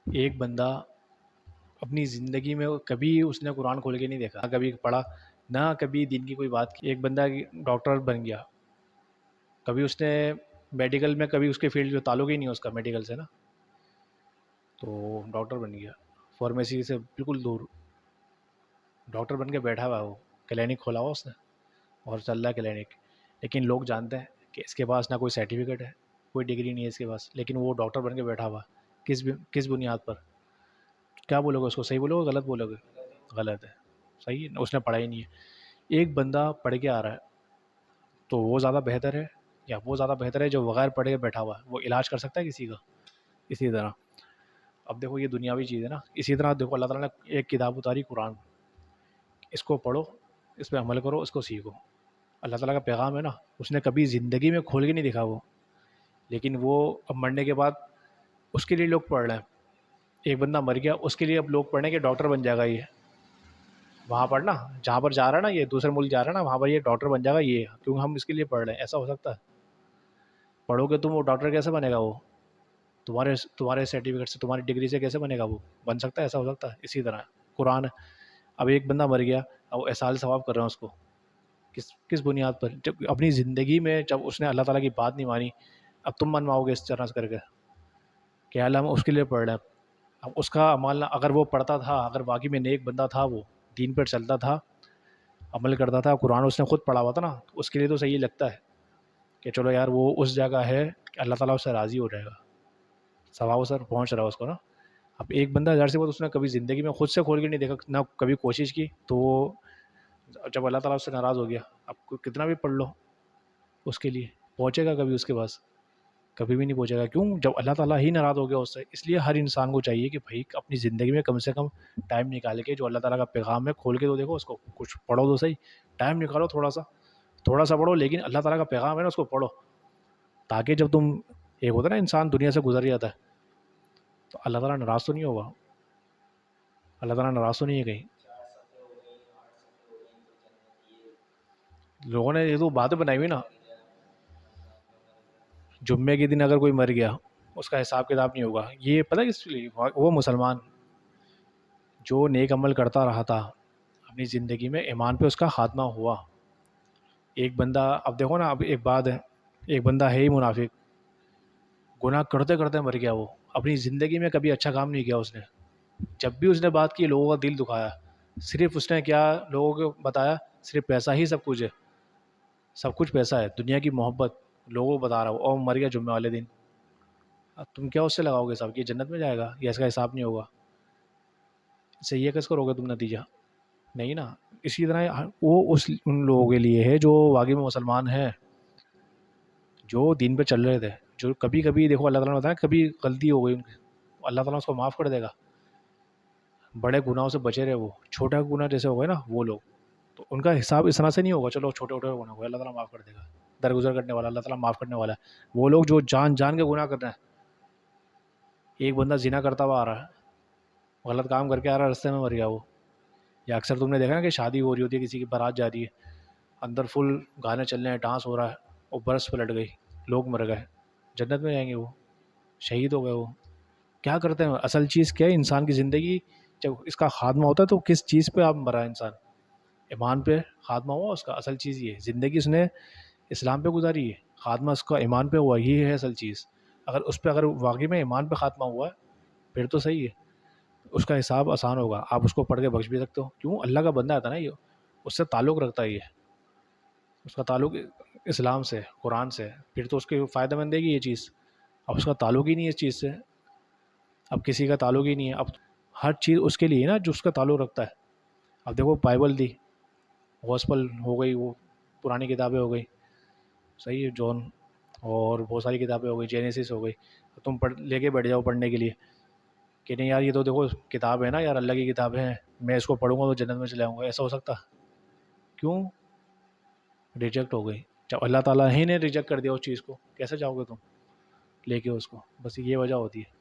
ایک بندہ اپنی زندگی میں کبھی اس نے قرآن کھول کے نہیں دیکھا، نہ کبھی پڑھا، نہ کبھی دین کی کوئی بات کی۔ ایک بندہ ڈاکٹر بن گیا، کبھی اس نے میڈیکل میں کبھی اس کے فیلڈ جو تعلق ہی نہیں ہے اس کا میڈیکل سے نا، تو ڈاکٹر بن گیا فارمیسی سے بالکل دور، ڈاکٹر بن کے بیٹھا ہوا ہے وہ، کلینک کھولا ہوا اس نے اور چل رہا ہے کلینک، لیکن لوگ جانتے ہیں کہ اس کے پاس نہ کوئی سرٹیفکیٹ ہے، کوئی ڈگری نہیں ہے اس کے پاس، لیکن وہ ڈاکٹر بن کے بیٹھا ہوا ہے۔ کس بنیاد پر؟ کیا بولو گے اس کو؟ صحیح بولو گے غلط بولو گے؟ غلط ہے۔ صحیح ہے، اس نے پڑھا ہی نہیں ہے۔ ایک بندہ پڑھ کے آ رہا ہے تو وہ زیادہ بہتر ہے یا وہ زیادہ بہتر ہے جو بغیر پڑھے کے بیٹھا ہوا ہے؟ وہ علاج کر سکتا ہے کسی کا؟ اسی طرح اب دیکھو یہ دنیاوی چیز ہے نا، اسی طرح دیکھو اللہ تعالیٰ نے ایک کتاب اتاری قرآن، اس کو پڑھو، اس پہ عمل کرو، اس کو سیکھو۔ اللہ تعالیٰ کا پیغام ہے نا، اس نے کبھی زندگی میں کھول کے نہیں دکھا وہ، لیکن وہ اب مرنے کے بعد اس کے لیے لوگ پڑھ رہے ہیں۔ ایک بندہ مر گیا، اس کے لیے اب لوگ پڑھ رہے ہیں کہ ڈاکٹر بن جائے گا یہ، وہاں پر نا جہاں پر جا رہا ہے نا یہ دوسرے ملک جا رہا ہے نا، وہاں پر یہ ڈاکٹر بن جائے گا یہ، کیونکہ ہم اس کے لیے پڑھ رہے ہیں۔ ایسا ہو سکتا ہے؟ پڑھو گے تم، وہ ڈاکٹر کیسے بنے گا وہ؟ تمہارے سرٹیفکیٹ سے، تمہاری ڈگری سے کیسے بنے گا وہ؟ بن سکتا ہے؟ ایسا ہو سکتا ہے؟ اسی طرح قرآن ہے، اب ایک بندہ مر گیا، اب وہ احسال ثواب کر رہے ہیں اس کو، کس بنیاد پر؟ جب اپنی زندگی میں جب اس نے اللہ تعالیٰ کی بات نہیں مانی، اب تم منواؤ گے اس طرح سے کر کے کہ اللہ ہم اس کے لیے پڑھ رہے ہیں؟ اب اس کا عمل اگر وہ پڑھتا تھا، اگر واقعی میں نیک بندہ تھا، وہ دین پر چلتا تھا، عمل کرتا تھا، قرآن اس نے خود پڑھا ہوا تھا نا، تو اس کے لیے تو صحیح لگتا ہے کہ چلو یار وہ اس جگہ ہے کہ اللہ تعالیٰ اس سے راضی ہو جائے گا، ثواب سر پہنچ رہا ہے اس کو نا۔ اب ایک بندہ ظاہر سی بات اس نے کبھی زندگی میں خود سے کھول کے نہیں دیکھا، نہ کبھی کوشش کی، تو وہ جب اللہ تعالیٰ اس سے ناراض ہو گیا، اب کتنا بھی پڑھ لو اس کے لیے پہنچے گا کبھی اس کے پاس؟ کبھی بھی نہیں پہنچے گا۔ کیوں؟ جب اللہ تعالیٰ ہی ناراض ہو گیا اس سے۔ اس لیے ہر انسان کو چاہیے کہ بھائی اپنی زندگی میں کم سے کم ٹائم نکال کے جو اللہ تعالیٰ کا پیغام ہے کھول کے تو دیکھو اس کو، کچھ پڑھو تو صحیح، ٹائم نکالو تھوڑا سا پڑھو، لیکن اللہ تعالیٰ کا پیغام ہے نا اس کو پڑھو، تاکہ جب تم، ایک ہوتا ہے نا انسان دنیا سے گزر جاتا ہے تو اللہ تعالیٰ ناراض تو نہیں ہوگا؟ اللہ تعالیٰ ناراض تو نہیں ہے کہیں؟ لوگوں نے یہ تو باتیں بنائی ہوئی نا، جمعے کے دن اگر کوئی مر گیا اس کا حساب کتاب نہیں ہوگا، یہ پتہ کس لیے؟ وہ مسلمان جو نیک عمل کرتا رہا تھا اپنی زندگی میں، ایمان پہ اس کا خاتمہ ہوا۔ ایک بندہ، اب دیکھو نا، اب ایک بات ہے، ایک بندہ ہے ہی منافق، گناہ کرتے کرتے مر گیا، وہ اپنی زندگی میں کبھی اچھا کام نہیں کیا اس نے، جب بھی اس نے بات کی لوگوں کا دل دکھایا، صرف اس نے کیا لوگوں کو بتایا؟ صرف پیسہ ہی سب کچھ ہے، سب کچھ پیسہ ہے، دنیا کی محبت لوگوں کو بتا رہا ہوں، اور مر گیا جمعے والے دن۔ اب تم کیا اس سے لگاؤ گے حساب؟ کہ جنت میں جائے گا یا اس کا حساب نہیں ہوگا؟ اس سے یہ کس کرو گے تم نتیجہ؟ نہیں نا۔ اسی طرح وہ ان لوگوں کے لیے ہے جو واقعی میں مسلمان ہیں، جو دین پہ چل رہے تھے، جو کبھی کبھی دیکھو اللہ تعالیٰ نے بتایا کبھی غلطی ہو گئی ان کی، اللہ تعالیٰ اس کو معاف کر دے گا، بڑے گناہوں سے بچے رہے، وہ چھوٹا گناہ جیسے ہو گئے نا وہ لوگ، تو ان کا حساب اس طرح سے نہیں ہوگا چلو چھوٹے چھوٹے گناہ ہو گئے اللہ تعالیٰ معاف کر دے گا، درگزر کرنے والا اللہ تعالیٰ معاف کرنے والا ہے۔ وہ لوگ جو جان جان کے گناہ کر رہے ہیں، ایک بندہ زنا کرتا ہوا آ رہا ہے، غلط کام کر کے آ رہا ہے، رستے میں مر گیا وہ، یا اکثر تم نے دیکھا نا کہ شادی ہو رہی ہوتی ہے، کسی کی بارات جا رہی ہے، اندر فل گانے چل رہے ہیں، ڈانس ہو رہا ہے، اور برس پلٹ گئی، لوگ مر گئے، جنت میں جائیں گے وہ؟ شہید ہو گئے وہ؟ کیا کرتے ہیں؟ اصل چیز کیا ہے انسان کی زندگی؟ جب اس کا خاتمہ ہوتا ہے تو کس چیز پہ آپ مرا انسان؟ ایمان پہ خاتمہ ہوا اس کا، اصل چیز یہ ہے، زندگی اس نے اسلام پہ گزاری ہے، خاتمہ اس کا ایمان پہ ہوا، یہ ہے اصل چیز۔ اگر اس پہ اگر واقعی میں ایمان پہ خاتمہ ہوا ہے پھر تو صحیح ہے، اس کا حساب آسان ہوگا، آپ اس کو پڑھ کے بخش بھی سکتے ہو، کیوں؟ اللہ کا بندہ آتا ہے نا یہ، اس سے تعلق رکھتا ہے یہ، اس کا تعلق اسلام سے، قرآن سے، پھر تو اس کے فائدہ مند دے گی یہ چیز۔ اب اس کا تعلق ہی نہیں ہے اس چیز سے، اب کسی کا تعلق ہی نہیں ہے، اب ہر چیز اس کے لیے نا جو اس کا تعلق رکھتا ہے۔ اب دیکھو بائبل دی، گوسپل ہو گئی، وہ پرانی کتابیں ہو گئی، صحیح ہے، جون، اور بہت ساری کتابیں ہو گئی، جینیسس ہو گئی، تم پڑھ لے کے بیٹھ جاؤ پڑھنے کے لیے کہ نہیں یار یہ تو دیکھو کتاب ہے نا یار، اللہ کی کتابیں ہیں، میں اس کو پڑھوں گا تو جنت میں چلے آؤں گا؟ ایسا ہو سکتا؟ کیوں؟ ریجیکٹ ہو گئی، جب اللہ تعالیٰ ہی نے ریجیکٹ کر دیا اس چیز کو، کیسے جاؤ گے تم لے کے اس کو؟ بس یہ وجہ ہوتی ہے۔